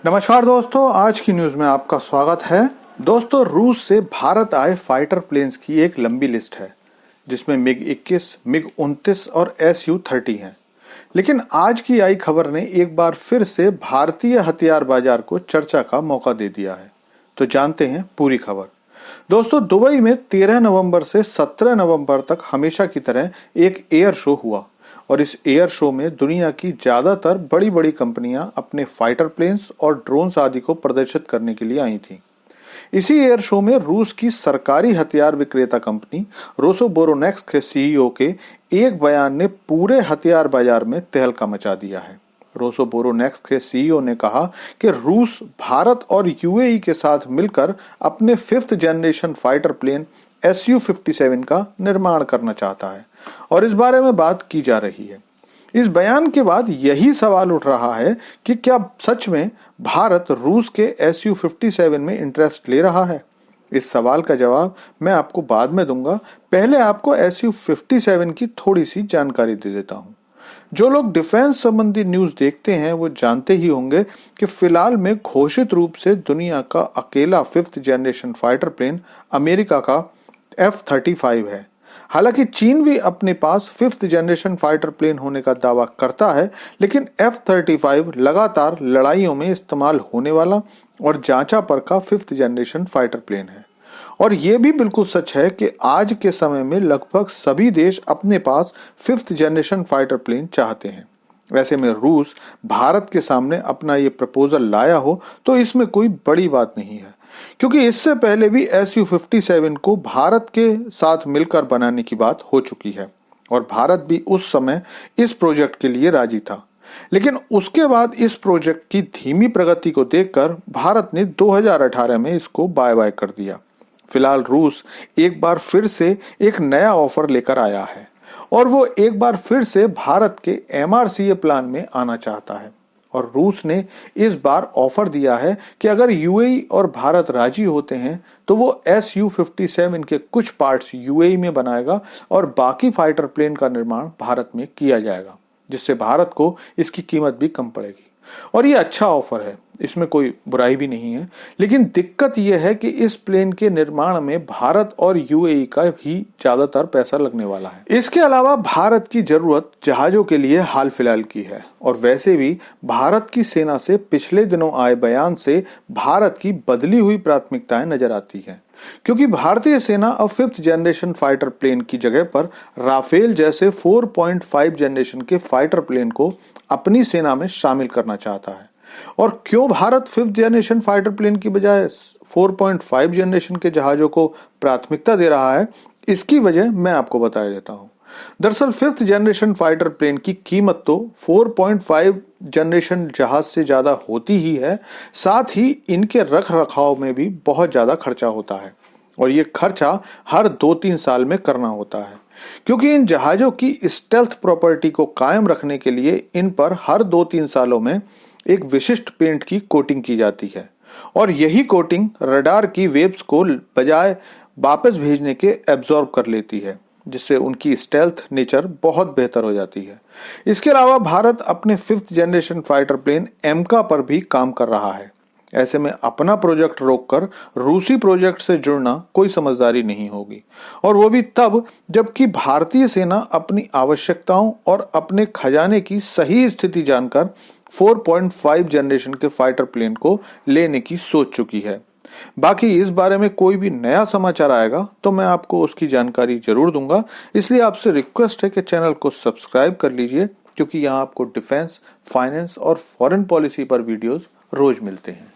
नमस्कार दोस्तों, आज की न्यूज में आपका स्वागत है। दोस्तों, रूस से भारत आए फाइटर प्लेन्स की एक लंबी लिस्ट है जिसमें मिग-21, मिग-29 और Su-30 हैं। लेकिन आज की आई खबर ने एक बार फिर से भारतीय हथियार बाजार को चर्चा का मौका दे दिया है। तो जानते हैं पूरी खबर। दोस्तों, दुबई में 13 नवंबर से 17 नवंबर तक हमेशा की तरह एक एयर शो हुआ और इस एयर शो में दुनिया की ज्यादातर बड़ी बड़ी कंपनियां अपने फाइटर प्लेन्स और ड्रोन्स आदि को प्रदर्शित करने के लिए आई थीं। इसी एयर शो में रूस की सरकारी हथियार विक्रेता कंपनी रोसोबोरोनेक्स के सीईओ के एक बयान ने पूरे हथियार बाजार में तहलका मचा दिया है। रोसोबोरोनेक्स के सीईओ ने कहा कि रूस भारत और यूएई के साथ मिलकर अपने 5th generation fighter plane Su-57 का निर्माण करना चाहता है और इस बारे में बात की जा रही है। इस बयान के बाद यही सवाल उठ रहा है कि क्या सच में भारत रूस के Su-57 में इंटरेस्ट ले रहा है। इस सवाल का जवाब मैं आपको बाद में दूंगा। पहले आपको Su-57 की थोड़ी सी जानकारी दे देता हूं। जो लोग डिफेंस संबंधी न्यूज देखते हैं वो जानते ही होंगे कि फिलहाल में घोषित रूप से दुनिया का अकेला 5th generation fighter plane America का F-35 है। हालांकि चीन भी अपने पास 5th जनरेशन फाइटर प्लेन होने का दावा करता है, लेकिन F-35 लगातार लड़ाइयों में इस्तेमाल होने वाला और जांचा पर का 5th जनरेशन फाइटर प्लेन है। और ये भी बिल्कुल सच है कि आज के समय में लगभग सभी देश अपने पास 5th जनरेशन फाइटर प्लेन चाहते हैं। वैसे में रूस भारत के सामने अपना ये प्रपोजल लाया हो तो इसमें कोई बड़ी बात नहीं है, क्योंकि इससे पहले भी Su-57 को भारत के साथ मिलकर बनाने की बात हो चुकी है और भारत भी उस समय इस प्रोजेक्ट के लिए राजी था। लेकिन उसके बाद इस प्रोजेक्ट की धीमी प्रगति को देखकर भारत ने 2018 में इसको बाय बाय कर दिया। फिलहाल रूस एक बार फिर से एक नया ऑफर लेकर आया है और वो एक बार फिर से भारत के MRCA प्लान में आना चाहता है और रूस ने इस बार ऑफर दिया है कि अगर यूएई और भारत राजी होते हैं तो वो Su-57 के कुछ पार्ट्स यूएई में बनाएगा और बाकी फाइटर प्लेन का निर्माण भारत में किया जाएगा, जिससे भारत को इसकी कीमत भी कम पड़ेगी। और ये अच्छा ऑफर है, इसमें कोई बुराई भी नहीं है। लेकिन दिक्कत यह है कि इस प्लेन के निर्माण में भारत और यूएई का भी ज्यादातर पैसा लगने वाला है। इसके अलावा भारत की जरूरत जहाजों के लिए हाल फिलहाल की है और वैसे भी भारत की सेना से पिछले दिनों आए बयान से भारत की बदली हुई प्राथमिकताएं नजर आती हैं, क्योंकि भारतीय सेना अब 5th जनरेशन फाइटर प्लेन की जगह पर राफेल जैसे 4.5 जनरेशन के फाइटर प्लेन को अपनी सेना में शामिल करना चाहता है। और क्यों Bharat 5th generation fighter plane की बजाय 4.5 जनरेशन के जहाजों को प्राथमिकता दे रहा है, इसकी वजह मैं आपको बता देता हूं। दरअसल 5th जनरेशन फाइटर प्लेन की कीमत तो 4.5 जनरेशन जहाज से ज्यादा होती ही है, साथ ही इनके रख रखाव में भी बहुत ज्यादा खर्चा होता है और ये खर्चा हर 2-3 साल में करना होता है, क्योंकि इन जहाजों की स्टेल्थ प्रॉपर्टी को कायम रखने के लिए इन पर हर 2-3 सालों में एक विशिष्ट पेंट की कोटिंग की जाती है और यही कोटिंग रडार की वेव्स को बजाय वापस भेजने के एब्जॉर्ब कर लेती है, जिससे उनकी स्टेल्थ नेचर बहुत बेहतर हो जाती है। इसके अलावा भारत अपने 5th जनरेशन फाइटर प्लेन एमका पर भी काम कर रहा है। ऐसे में अपना प्रोजेक्ट रोककर रूसी प्रोजेक्ट से जुड़ना कोई समझदारी नहीं होगी, और वो भी तब जबकि भारतीय सेना अपनी आवश्यकताओं और अपने खजाने की सही स्थिति जानकर 4.5 जनरेशन के फाइटर प्लेन को लेने की सोच चुकी है। बाकी इस बारे में कोई भी नया समाचार आएगा तो मैं आपको उसकी जानकारी जरूर दूंगा, इसलिए आपसे रिक्वेस्ट है कि चैनल को सब्सक्राइब कर लीजिए, क्योंकि यहाँ आपको डिफेंस, फाइनेंस और फॉरेन पॉलिसी पर वीडियोस रोज मिलते हैं।